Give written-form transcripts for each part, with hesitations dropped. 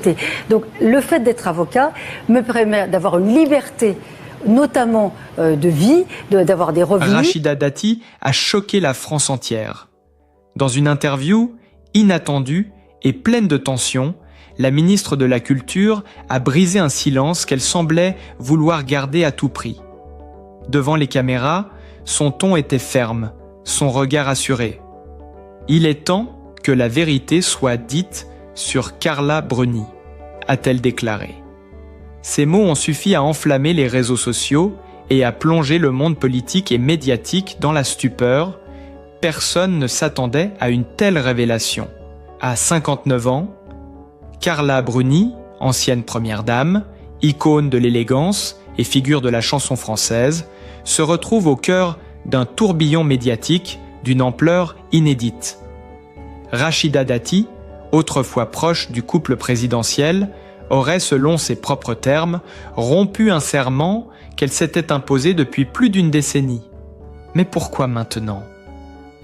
vérité. Donc le fait d'être avocat me permet d'avoir une liberté, notamment de vie, d'avoir des revenus. Rachida Dati a choqué la France entière. Dans une interview inattendue et pleine de tension, la ministre de la Culture a brisé un silence qu'elle semblait vouloir garder à tout prix. Devant les caméras, son ton était ferme, son regard assuré. Il est temps que la vérité soit dite sur Carla Bruni, a-t-elle déclaré. Ces mots ont suffi à enflammer les réseaux sociaux et à plonger le monde politique et médiatique dans la stupeur. Personne ne s'attendait à une telle révélation. À 59 ans, Carla Bruni, ancienne première dame, icône de l'élégance et figure de la chanson française, se retrouve au cœur d'un tourbillon médiatique d'une ampleur inédite. Rachida Dati, autrefois proche du couple présidentiel, aurait, selon ses propres termes, rompu un serment qu'elle s'était imposé depuis plus d'une décennie. Mais pourquoi maintenant ?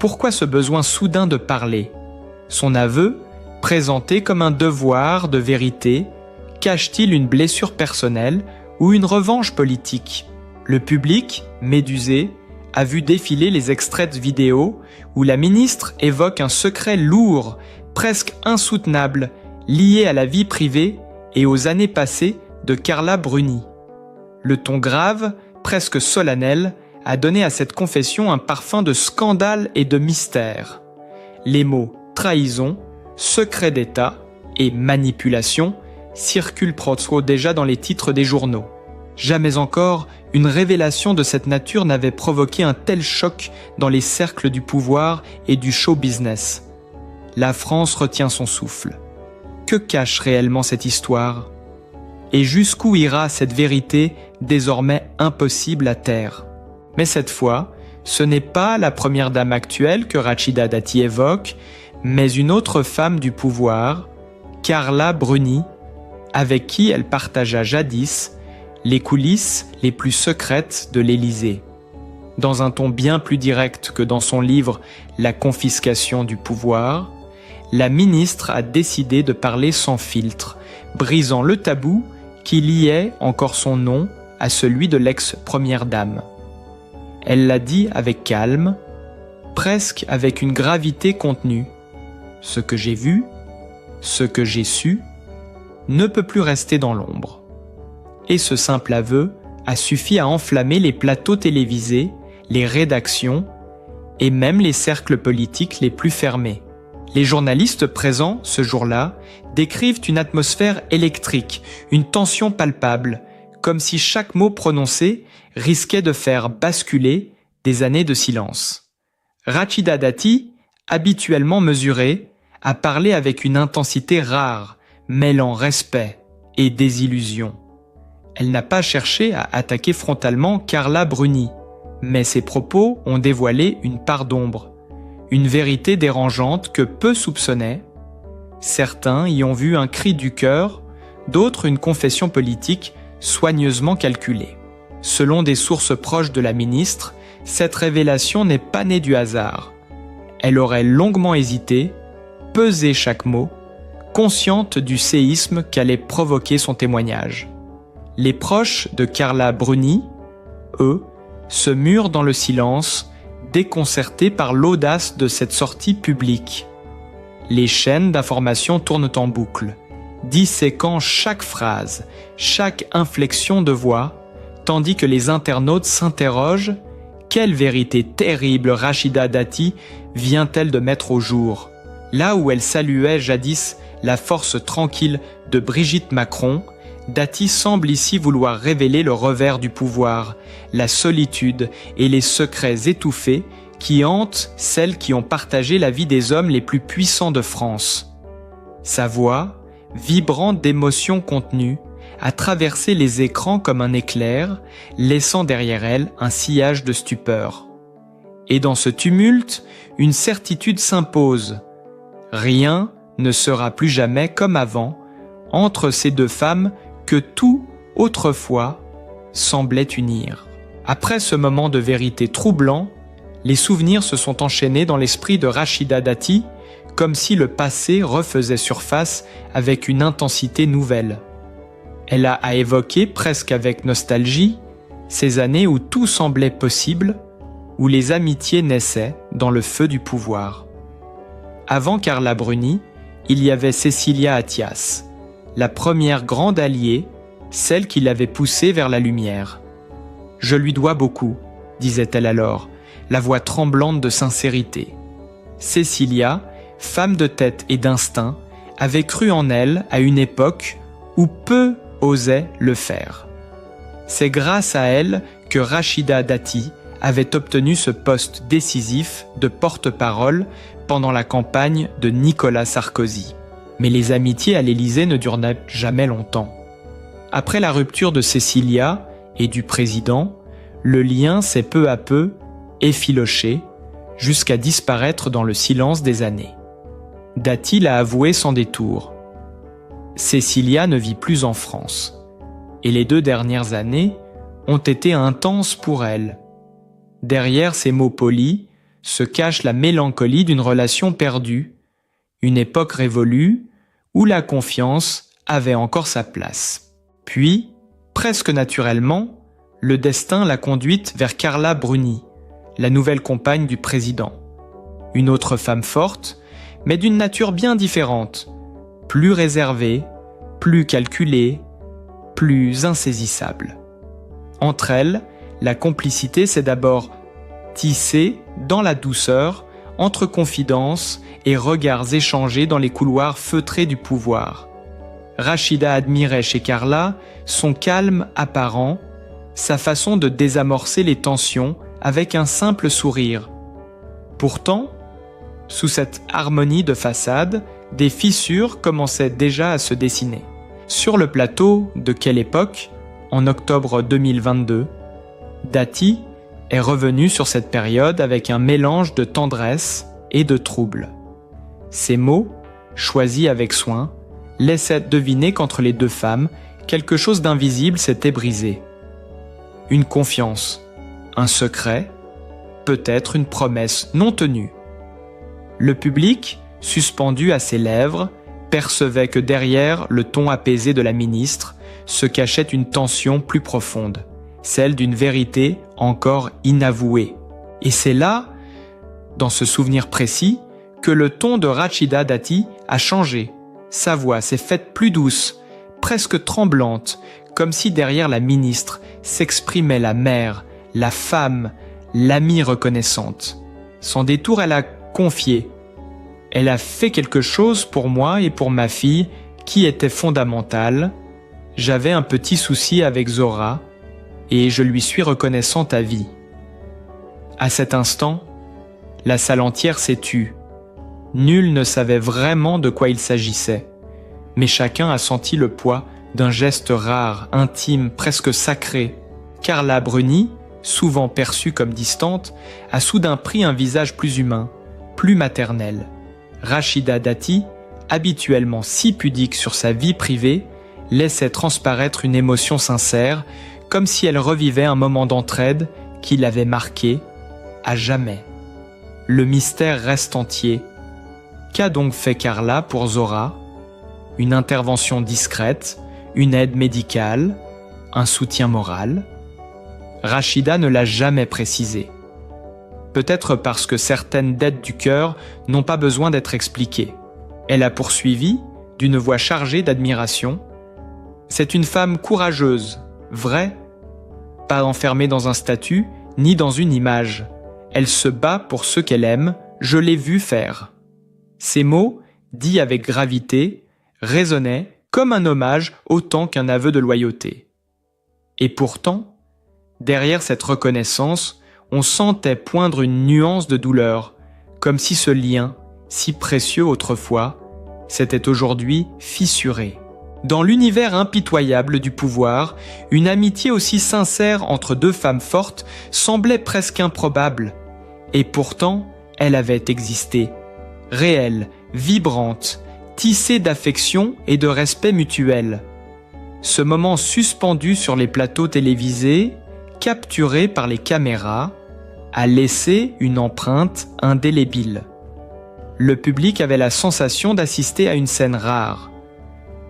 Pourquoi ce besoin soudain de parler ? Son aveu, présenté comme un devoir de vérité, cache-t-il une blessure personnelle ou une revanche politique ? Le public, médusé, a vu défiler les extraits de vidéos où la ministre évoque un secret lourd, presque insoutenable, lié à la vie privée et aux années passées de Carla Bruni. Le ton grave, presque solennel, a donné à cette confession un parfum de scandale et de mystère. Les mots « trahison », « secret d'État » et « manipulation » circulent pro déjà dans les titres des journaux. Jamais encore, une révélation de cette nature n'avait provoqué un tel choc dans les cercles du pouvoir et du show business. La France retient son souffle. Que cache réellement cette histoire ? Et jusqu'où ira cette vérité désormais impossible à taire ? Mais cette fois, ce n'est pas la première dame actuelle que Rachida Dati évoque, mais une autre femme du pouvoir, Carla Bruni, avec qui elle partagea jadis les coulisses les plus secrètes de l'Élysée. Dans un ton bien plus direct que dans son livre « La confiscation du pouvoir », la ministre a décidé de parler sans filtre, brisant le tabou qui liait encore son nom à celui de l'ex-première dame. Elle l'a dit avec calme, presque avec une gravité contenue. Ce que j'ai vu, ce que j'ai su, ne peut plus rester dans l'ombre. Et ce simple aveu a suffi à enflammer les plateaux télévisés, les rédactions et même les cercles politiques les plus fermés. Les journalistes présents ce jour-là décrivent une atmosphère électrique, une tension palpable, comme si chaque mot prononcé risquait de faire basculer des années de silence. Rachida Dati, habituellement mesurée, a parlé avec une intensité rare, mêlant respect et désillusion. Elle n'a pas cherché à attaquer frontalement Carla Bruni, mais ses propos ont dévoilé une part d'ombre, une vérité dérangeante que peu soupçonnaient. Certains y ont vu un cri du cœur, d'autres une confession politique soigneusement calculée. Selon des sources proches de la ministre, cette révélation n'est pas née du hasard. Elle aurait longuement hésité, pesé chaque mot, consciente du séisme qu'allait provoquer son témoignage. Les proches de Carla Bruni, eux, se murent dans le silence, déconcertés par l'audace de cette sortie publique. Les chaînes d'information tournent en boucle, disséquant chaque phrase, chaque inflexion de voix, tandis que les internautes s'interrogent « Quelle vérité terrible Rachida Dati vient-elle de mettre au jour ?» Là où elle saluait jadis la force tranquille de Brigitte Macron, Dati semble ici vouloir révéler le revers du pouvoir, la solitude et les secrets étouffés qui hantent celles qui ont partagé la vie des hommes les plus puissants de France. Sa voix, vibrante d'émotions contenues, a traversé les écrans comme un éclair, laissant derrière elle un sillage de stupeur. Et dans ce tumulte, une certitude s'impose. Rien ne sera plus jamais comme avant entre ces deux femmes que tout, autrefois, semblait unir. Après ce moment de vérité troublant, les souvenirs se sont enchaînés dans l'esprit de Rachida Dati, comme si le passé refaisait surface avec une intensité nouvelle. Elle a à évoquer presque avec nostalgie ces années où tout semblait possible, où les amitiés naissaient dans le feu du pouvoir. Avant Carla Bruni, il y avait Cécilia Attias, la première grande alliée, celle qui l'avait poussée vers la lumière. « Je lui dois beaucoup », disait-elle alors, la voix tremblante de sincérité. Cécilia, femme de tête et d'instinct, avait cru en elle à une époque où peu osaient le faire. C'est grâce à elle que Rachida Dati avait obtenu ce poste décisif de porte-parole pendant la campagne de Nicolas Sarkozy. Mais les amitiés à l'Élysée ne durent jamais longtemps. Après la rupture de Cécilia et du président, le lien s'est peu à peu effiloché jusqu'à disparaître dans le silence des années. Dati l'a avoué sans détour. Cécilia ne vit plus en France, et les 2 dernières années ont été intenses pour elle. Derrière ces mots polis se cache la mélancolie d'une relation perdue, une époque révolue où la confiance avait encore sa place. Puis, presque naturellement, le destin l'a conduite vers Carla Bruni, la nouvelle compagne du président. Une autre femme forte, mais d'une nature bien différente, plus réservée, plus calculée, plus insaisissable. Entre elles, la complicité s'est d'abord tissée dans la douceur, entre confidences et regards échangés dans les couloirs feutrés du pouvoir. Rachida admirait chez Carla son calme apparent, sa façon de désamorcer les tensions avec un simple sourire. Pourtant, sous cette harmonie de façade, des fissures commençaient déjà à se dessiner. Sur le plateau de Quelle époque, en octobre 2022, Dati est revenue sur cette période avec un mélange de tendresse et de trouble. Ces mots, choisis avec soin, laissaient deviner qu'entre les 2 femmes, quelque chose d'invisible s'était brisé. Une confiance, un secret, peut-être une promesse non tenue. Le public, suspendu à ses lèvres, percevait que derrière le ton apaisé de la ministre se cachait une tension plus profonde, celle d'une vérité encore inavouée. Et c'est là, dans ce souvenir précis, que le ton de Rachida Dati a changé. Sa voix s'est faite plus douce, presque tremblante, comme si derrière la ministre s'exprimait la mère, la femme, l'amie reconnaissante. Sans détour, elle a confié. Elle a fait quelque chose pour moi et pour ma fille qui était fondamental. J'avais un petit souci avec Zora et je lui suis reconnaissante à vie. À cet instant, la salle entière s'est tue. Nul ne savait vraiment de quoi il s'agissait, mais chacun a senti le poids d'un geste rare, intime, presque sacré. Carla Bruni, souvent perçue comme distante, a soudain pris un visage plus humain, plus maternel. Rachida Dati, habituellement si pudique sur sa vie privée, laissait transparaître une émotion sincère, comme si elle revivait un moment d'entraide qui l'avait marquée à jamais. Le mystère reste entier. Qu'a donc fait Carla pour Zora? Une intervention discrète, une aide médicale, un soutien moral? Rachida ne l'a jamais précisé. Peut-être parce que certaines dettes du cœur n'ont pas besoin d'être expliquées. Elle a poursuivi, d'une voix chargée d'admiration. C'est une femme courageuse, vraie, pas enfermée dans un statut ni dans une image. Elle se bat pour ceux qu'elle aime, je l'ai vue faire. Ces mots, dits avec gravité, résonnaient comme un hommage autant qu'un aveu de loyauté. Et pourtant, derrière cette reconnaissance, on sentait poindre une nuance de douleur, comme si ce lien, si précieux autrefois, s'était aujourd'hui fissuré. Dans l'univers impitoyable du pouvoir, une amitié aussi sincère entre 2 femmes fortes semblait presque improbable. Et pourtant, elle avait existé. Réelle, vibrante, tissée d'affection et de respect mutuel. Ce moment suspendu sur les plateaux télévisés, capturé par les caméras, a laissé une empreinte indélébile. le public avait la sensation d'assister à une scène rare.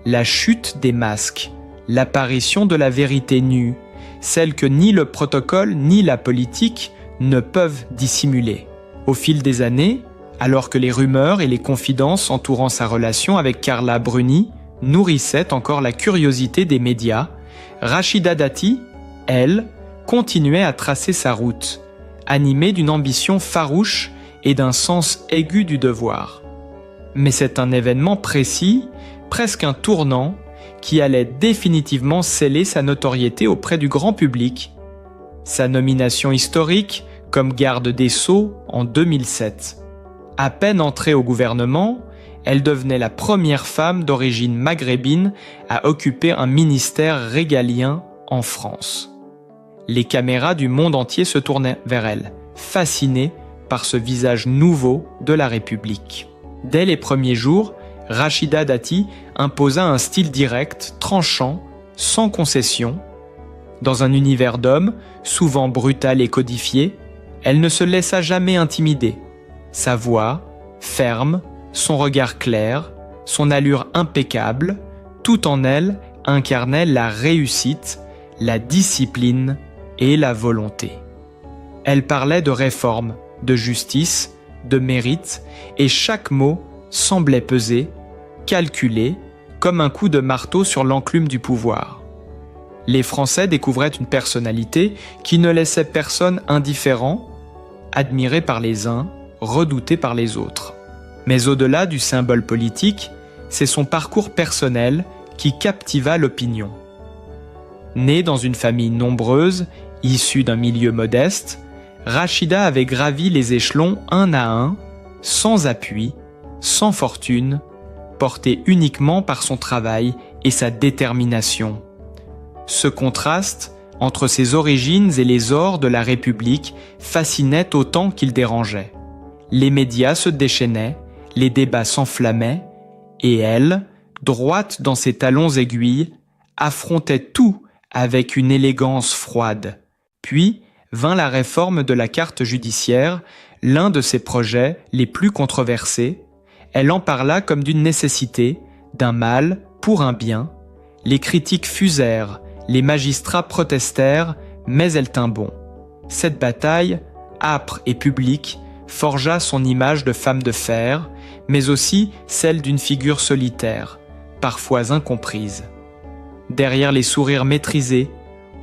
La chute des masques, l'apparition de la vérité nue, celle que ni le protocole ni la politique ne peuvent dissimuler. Au fil des années, alors que les rumeurs et les confidences entourant sa relation avec Carla Bruni nourrissaient encore la curiosité des médias, Rachida Dati, elle, continuait à tracer sa route, animée d'une ambition farouche et d'un sens aigu du devoir. Mais c'est un événement précis, presque un tournant, qui allait définitivement sceller sa notoriété auprès du grand public. Sa nomination historique comme garde des Sceaux en 2007. À peine entrée au gouvernement, elle devenait la première femme d'origine maghrébine à occuper un ministère régalien en France. Les caméras du monde entier se tournaient vers elle, fascinées par ce visage nouveau de la République. Dès les premiers jours, Rachida Dati imposa un style direct, tranchant, sans concession. Dans un univers d'hommes, souvent brutal et codifié, elle ne se laissa jamais intimider. Sa voix, ferme, son regard clair, son allure impeccable, tout en elle incarnait la réussite, la discipline et la volonté. Elle parlait de réforme, de justice, de mérite, et chaque mot semblait peser, calculé, comme un coup de marteau sur l'enclume du pouvoir. Les Français découvraient une personnalité qui ne laissait personne indifférent, admiré par les uns, redouté par les autres. Mais au-delà du symbole politique, c'est son parcours personnel qui captiva l'opinion. Née dans une famille nombreuse, issue d'un milieu modeste, Rachida avait gravi les échelons un à un, sans appui, sans fortune, portée uniquement par son travail et sa détermination. Ce contraste entre ses origines et les ors de la République fascinait autant qu'il dérangeait. Les médias se déchaînaient, les débats s'enflammaient, et elle, droite dans ses talons aiguilles, affrontait tout avec une élégance froide. Puis vint la réforme de la carte judiciaire, l'un de ses projets les plus controversés. Elle en parla comme d'une nécessité, d'un mal pour un bien. Les critiques fusèrent, les magistrats protestèrent, mais elle tint bon. Cette bataille, âpre et publique, forgea son image de femme de fer, mais aussi celle d'une figure solitaire, parfois incomprise. Derrière les sourires maîtrisés,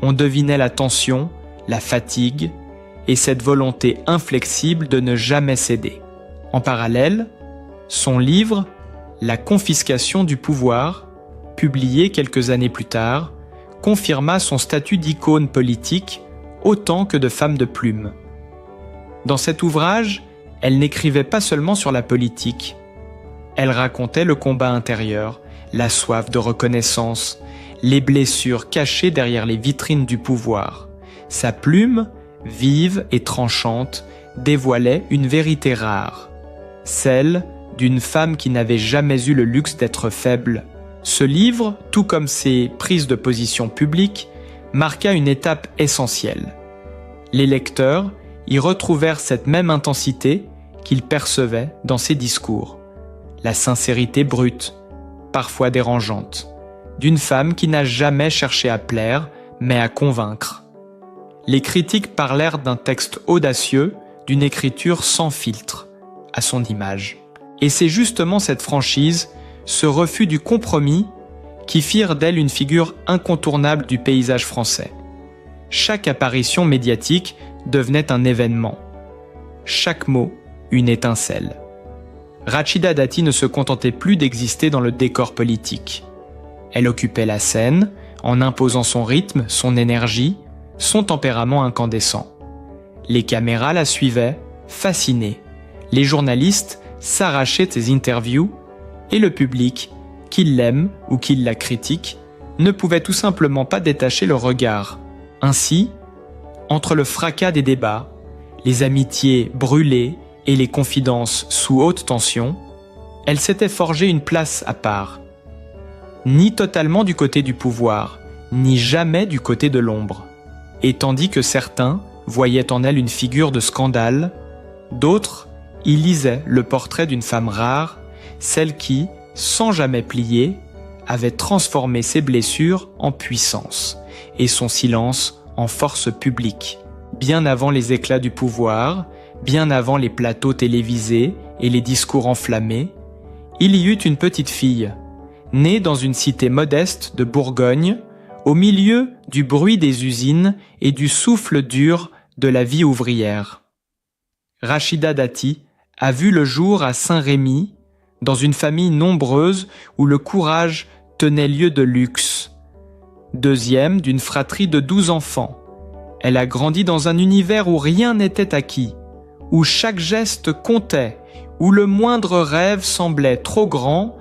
on devinait la tension, la fatigue et cette volonté inflexible de ne jamais céder. En parallèle, son livre « La confiscation du pouvoir », publié quelques années plus tard, confirma son statut d'icône politique autant que de femme de plume. Dans cet ouvrage, elle n'écrivait pas seulement sur la politique. Elle racontait le combat intérieur, la soif de reconnaissance, les blessures cachées derrière les vitrines du pouvoir. Sa plume, vive et tranchante, dévoilait une vérité rare, celle d'une femme qui n'avait jamais eu le luxe d'être faible. Ce livre, tout comme ses prises de position publiques, marqua une étape essentielle. Les lecteurs y retrouvèrent cette même intensité qu'ils percevaient dans ses discours. La sincérité brute, parfois dérangeante, d'une femme qui n'a jamais cherché à plaire, mais à convaincre. Les critiques parlèrent d'un texte audacieux, d'une écriture sans filtre, à son image. Et c'est justement cette franchise, ce refus du compromis, qui firent d'elle une figure incontournable du paysage français. Chaque apparition médiatique devenait un événement. Chaque mot, une étincelle. Rachida Dati ne se contentait plus d'exister dans le décor politique. Elle occupait la scène, en imposant son rythme, son énergie, son tempérament incandescent. Les caméras la suivaient, fascinés. Les journalistes s'arrachaient de ses interviews et le public, qu'il l'aime ou qu'il la critique, ne pouvait tout simplement pas détacher le regard. Ainsi, entre le fracas des débats, les amitiés brûlées et les confidences sous haute tension, elle s'était forgée une place à part. Ni totalement du côté du pouvoir, ni jamais du côté de l'ombre. Et tandis que certains voyaient en elle une figure de scandale, d'autres y lisait le portrait d'une femme rare, celle qui, sans jamais plier, avait transformé ses blessures en puissance et son silence en force publique. Bien avant les éclats du pouvoir, bien avant les plateaux télévisés et les discours enflammés, il y eut une petite fille, née dans une cité modeste de Bourgogne, au milieu du bruit des usines et du souffle dur de la vie ouvrière. Rachida Dati a vu le jour à Saint-Rémy, dans une famille nombreuse où le courage tenait lieu de luxe. Deuxième d'une fratrie de 12 enfants, elle a grandi dans un univers où rien n'était acquis, où chaque geste comptait, où le moindre rêve semblait trop grand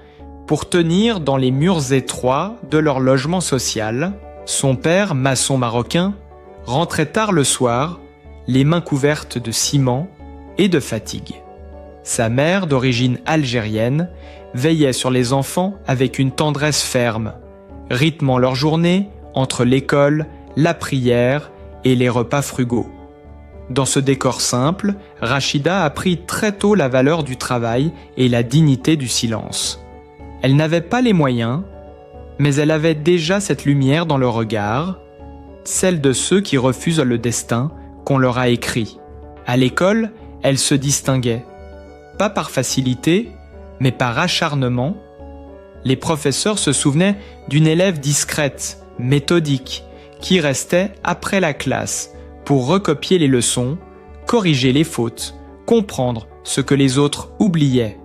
pour tenir dans les murs étroits de leur logement social. Son père, maçon marocain, rentrait tard le soir, les mains couvertes de ciment et de fatigue. Sa mère, d'origine algérienne, veillait sur les enfants avec une tendresse ferme, rythmant leur journée entre l'école, la prière et les repas frugaux. Dans ce décor simple, Rachida apprit très tôt la valeur du travail et la dignité du silence. Elle n'avait pas les moyens, mais elle avait déjà cette lumière dans le regard, celle de ceux qui refusent le destin qu'on leur a écrit. À l'école, elle se distinguait, pas par facilité, mais par acharnement. Les professeurs se souvenaient d'une élève discrète, méthodique, qui restait après la classe pour recopier les leçons, corriger les fautes, comprendre ce que les autres oubliaient.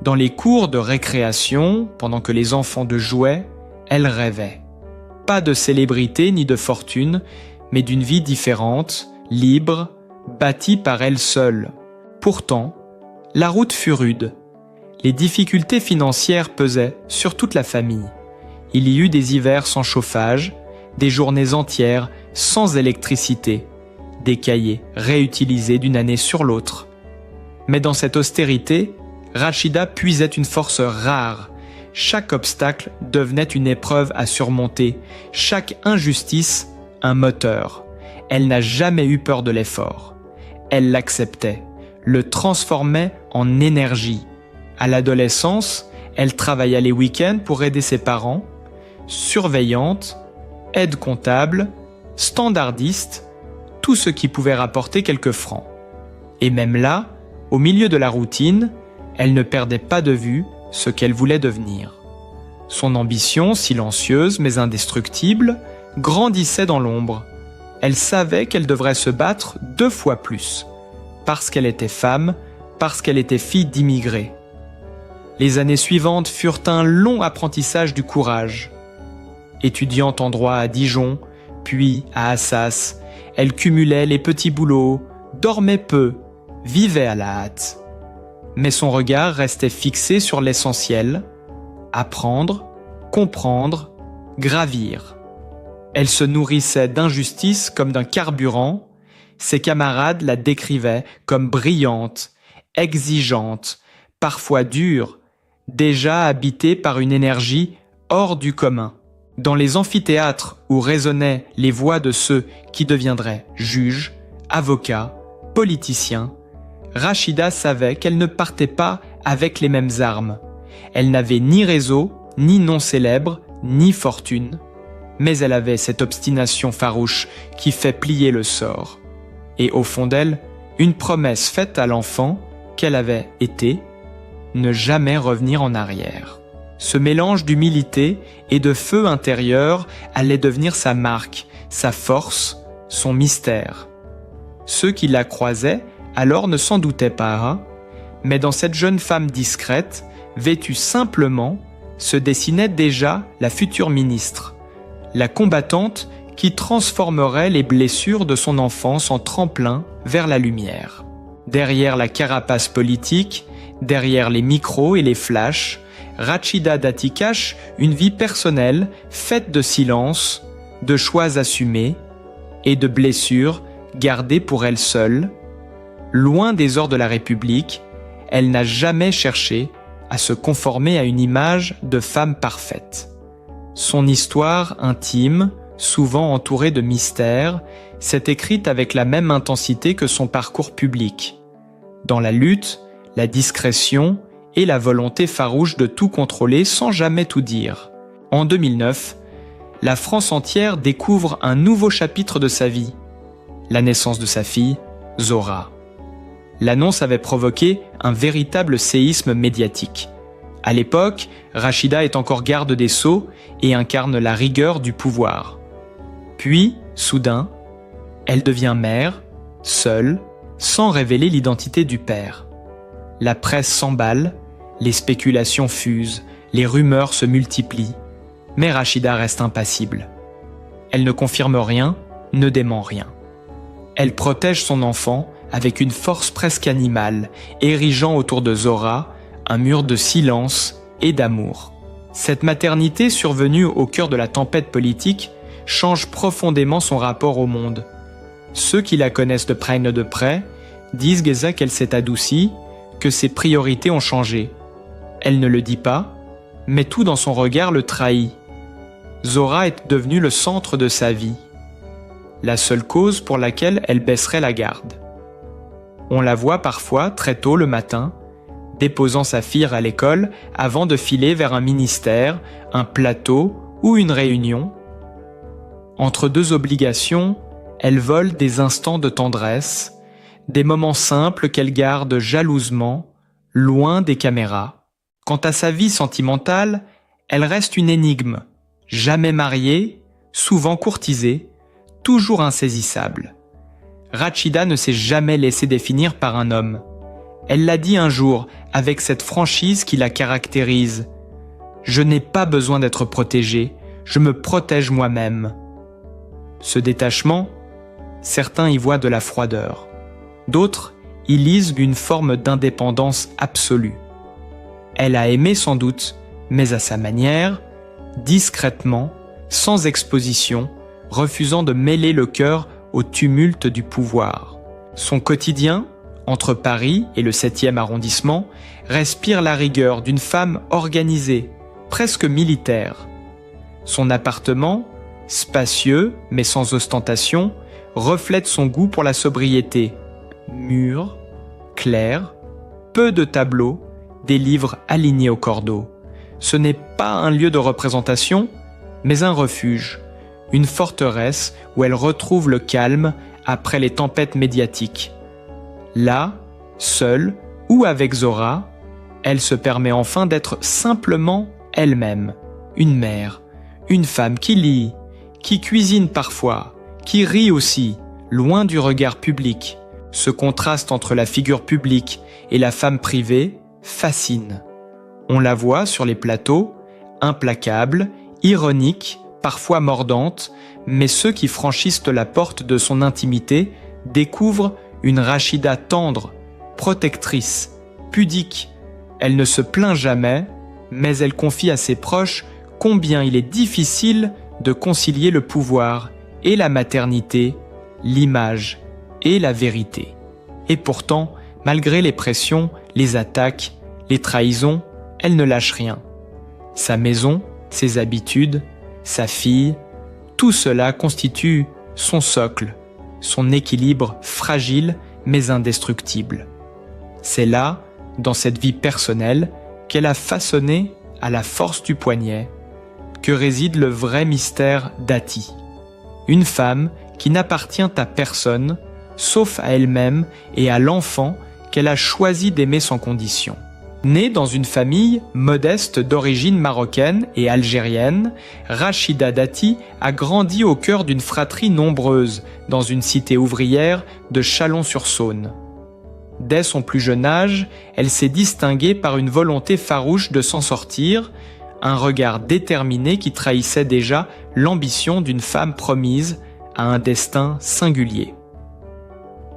Dans les cours de récréation, pendant que les enfants jouaient, elle rêvait. Pas de célébrité ni de fortune, mais d'une vie différente, libre, bâtie par elle seule. Pourtant, la route fut rude. Les difficultés financières pesaient sur toute la famille. Il y eut des hivers sans chauffage, des journées entières sans électricité, des cahiers réutilisés d'une année sur l'autre. Mais dans cette austérité, Rachida puisait une force rare. Chaque obstacle devenait une épreuve à surmonter, chaque injustice un moteur. Elle n'a jamais eu peur de l'effort. Elle l'acceptait, le transformait en énergie. À l'adolescence, elle travailla les week-ends pour aider ses parents, surveillante, aide comptable, standardiste, tout ce qui pouvait rapporter quelques francs. Et même là, au milieu de la routine, elle ne perdait pas de vue ce qu'elle voulait devenir. Son ambition, silencieuse mais indestructible, grandissait dans l'ombre. Elle savait qu'elle devrait se battre 2 fois plus, parce qu'elle était femme, parce qu'elle était fille d'immigrés. Les années suivantes furent un long apprentissage du courage. Étudiante en droit à Dijon, puis à Assas, elle cumulait les petits boulots, dormait peu, vivait à la hâte. Mais son regard restait fixé sur l'essentiel, apprendre, comprendre, gravir. Elle se nourrissait d'injustice comme d'un carburant. Ses camarades la décrivaient comme brillante, exigeante, parfois dure, déjà habitée par une énergie hors du commun. Dans les amphithéâtres où résonnaient les voix de ceux qui deviendraient juges, avocats, politiciens, Rachida savait qu'elle ne partait pas avec les mêmes armes. Elle n'avait ni réseau, ni nom célèbre, ni fortune. Mais elle avait cette obstination farouche qui fait plier le sort. Et au fond d'elle, une promesse faite à l'enfant qu'elle avait été, ne jamais revenir en arrière. Ce mélange d'humilité et de feu intérieur allait devenir sa marque, sa force, son mystère. Ceux qui la croisaient alors ne s'en doutaient pas, mais dans cette jeune femme discrète, vêtue simplement, se dessinait déjà la future ministre, la combattante qui transformerait les blessures de son enfance en tremplin vers la lumière. Derrière la carapace politique, derrière les micros et les flashs, Rachida Dati cache une vie personnelle faite de silence, de choix assumés et de blessures gardées pour elle seule. Loin des ors de la République, elle n'a jamais cherché à se conformer à une image de femme parfaite. Son histoire intime, souvent entourée de mystères, s'est écrite avec la même intensité que son parcours public. Dans la lutte, la discrétion et la volonté farouche de tout contrôler sans jamais tout dire. En 2009, la France entière découvre un nouveau chapitre de sa vie, la naissance de sa fille, Zora. L'annonce avait provoqué un véritable séisme médiatique. À l'époque, Rachida est encore garde des Sceaux et incarne la rigueur du pouvoir. Puis, soudain, elle devient mère, seule, sans révéler l'identité du père. La presse s'emballe, les spéculations fusent, les rumeurs se multiplient. Mais Rachida reste impassible. Elle ne confirme rien, ne dément rien. Elle protège son enfant avec une force presque animale, érigeant autour de Zora un mur de silence et d'amour. Cette maternité survenue au cœur de la tempête politique change profondément son rapport au monde. Ceux qui la connaissent de près disent qu'elle s'est adoucie, que ses priorités ont changé. Elle ne le dit pas, mais tout dans son regard le trahit. Zora est devenue le centre de sa vie, la seule cause pour laquelle elle baisserait la garde. On la voit parfois très tôt le matin, déposant sa fille à l'école avant de filer vers un ministère, un plateau ou une réunion. Entre deux obligations, elle vole des instants de tendresse, des moments simples qu'elle garde jalousement, loin des caméras. Quant à sa vie sentimentale, elle reste une énigme, jamais mariée, souvent courtisée, toujours insaisissable. Rachida ne s'est jamais laissée définir par un homme. Elle l'a dit un jour avec cette franchise qui la caractérise. « Je n'ai pas besoin d'être protégée, je me protège moi-même. » Ce détachement, certains y voient de la froideur. D'autres y lisent une forme d'indépendance absolue. Elle a aimé sans doute, mais à sa manière, discrètement, sans exposition, refusant de mêler le cœur au tumulte du pouvoir. Son quotidien, entre Paris et le 7e arrondissement, respire la rigueur d'une femme organisée, presque militaire. Son appartement, spacieux mais sans ostentation, reflète son goût pour la sobriété. Mûr, clair, peu de tableaux, des livres alignés au cordeau. Ce n'est pas un lieu de représentation, mais un refuge, une forteresse où elle retrouve le calme après les tempêtes médiatiques. Là, seule ou avec Zora, elle se permet enfin d'être simplement elle-même, une mère, une femme qui lit, qui cuisine parfois, qui rit aussi, loin du regard public. Ce contraste entre la figure publique et la femme privée fascine. On la voit sur les plateaux, implacable, ironique, parfois mordante, mais ceux qui franchissent la porte de son intimité découvrent une Rachida tendre, protectrice, pudique. Elle ne se plaint jamais, mais elle confie à ses proches combien il est difficile de concilier le pouvoir et la maternité, l'image et la vérité. Et pourtant, malgré les pressions, les attaques, les trahisons, elle ne lâche rien. Sa maison, ses habitudes, sa fille, tout cela constitue son socle, son équilibre fragile mais indestructible. C'est là, dans cette vie personnelle, qu'elle a façonné, à la force du poignet, que réside le vrai mystère d'Ati. Une femme qui n'appartient à personne, sauf à elle-même et à l'enfant qu'elle a choisi d'aimer sans condition. Née dans une famille modeste d'origine marocaine et algérienne, Rachida Dati a grandi au cœur d'une fratrie nombreuse dans une cité ouvrière de Chalon-sur-Saône. Dès son plus jeune âge, elle s'est distinguée par une volonté farouche de s'en sortir, un regard déterminé qui trahissait déjà l'ambition d'une femme promise à un destin singulier.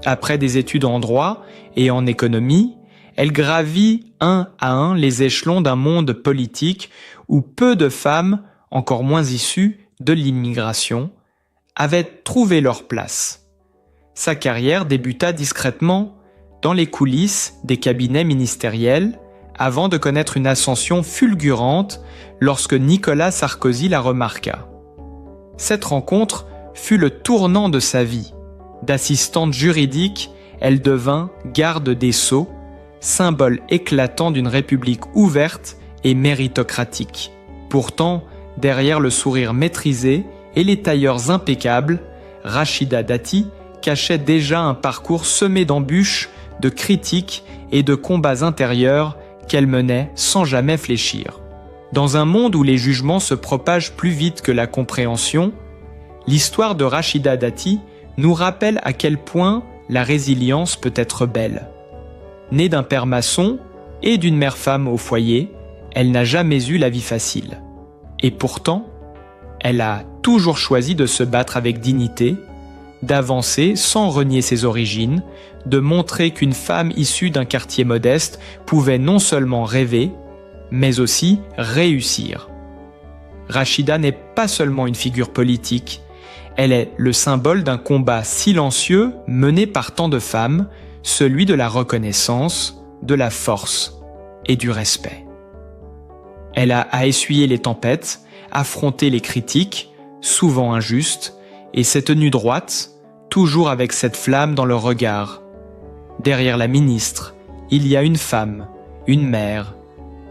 Après des études en droit et en économie, elle gravit un à un les échelons d'un monde politique où peu de femmes, encore moins issues de l'immigration, avaient trouvé leur place. Sa carrière débuta discrètement dans les coulisses des cabinets ministériels avant de connaître une ascension fulgurante lorsque Nicolas Sarkozy la remarqua. Cette rencontre fut le tournant de sa vie. D'assistante juridique, elle devint garde des Sceaux, symbole éclatant d'une république ouverte et méritocratique. Pourtant, derrière le sourire maîtrisé et les tailleurs impeccables, Rachida Dati cachait déjà un parcours semé d'embûches, de critiques et de combats intérieurs qu'elle menait sans jamais fléchir. Dans un monde où les jugements se propagent plus vite que la compréhension, l'histoire de Rachida Dati nous rappelle à quel point la résilience peut être belle. Née d'un père maçon et d'une mère femme au foyer, elle n'a jamais eu la vie facile. Et pourtant, elle a toujours choisi de se battre avec dignité, d'avancer sans renier ses origines, de montrer qu'une femme issue d'un quartier modeste pouvait non seulement rêver, mais aussi réussir. Rachida n'est pas seulement une figure politique, elle est le symbole d'un combat silencieux mené par tant de femmes, celui de la reconnaissance, de la force et du respect. Elle a à essuyer les tempêtes, affronter les critiques, souvent injustes, et s'est tenue droite, toujours avec cette flamme dans le regard. Derrière la ministre, il y a une femme, une mère,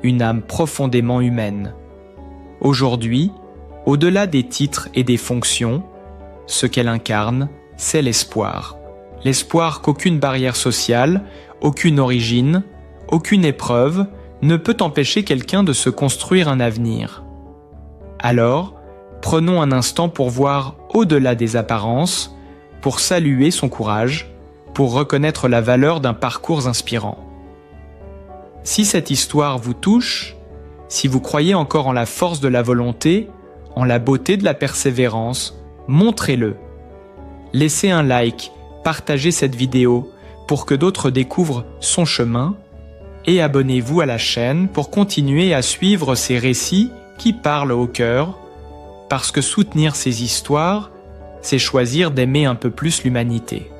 une âme profondément humaine. Aujourd'hui, au-delà des titres et des fonctions, ce qu'elle incarne, c'est l'espoir. L'espoir qu'aucune barrière sociale, aucune origine, aucune épreuve ne peut empêcher quelqu'un de se construire un avenir. Alors, prenons un instant pour voir au-delà des apparences, pour saluer son courage, pour reconnaître la valeur d'un parcours inspirant. Si cette histoire vous touche, si vous croyez encore en la force de la volonté, en la beauté de la persévérance, montrez-le. Laissez un like, partagez cette vidéo pour que d'autres découvrent son chemin et abonnez-vous à la chaîne pour continuer à suivre ces récits qui parlent au cœur, parce que soutenir ces histoires, c'est choisir d'aimer un peu plus l'humanité.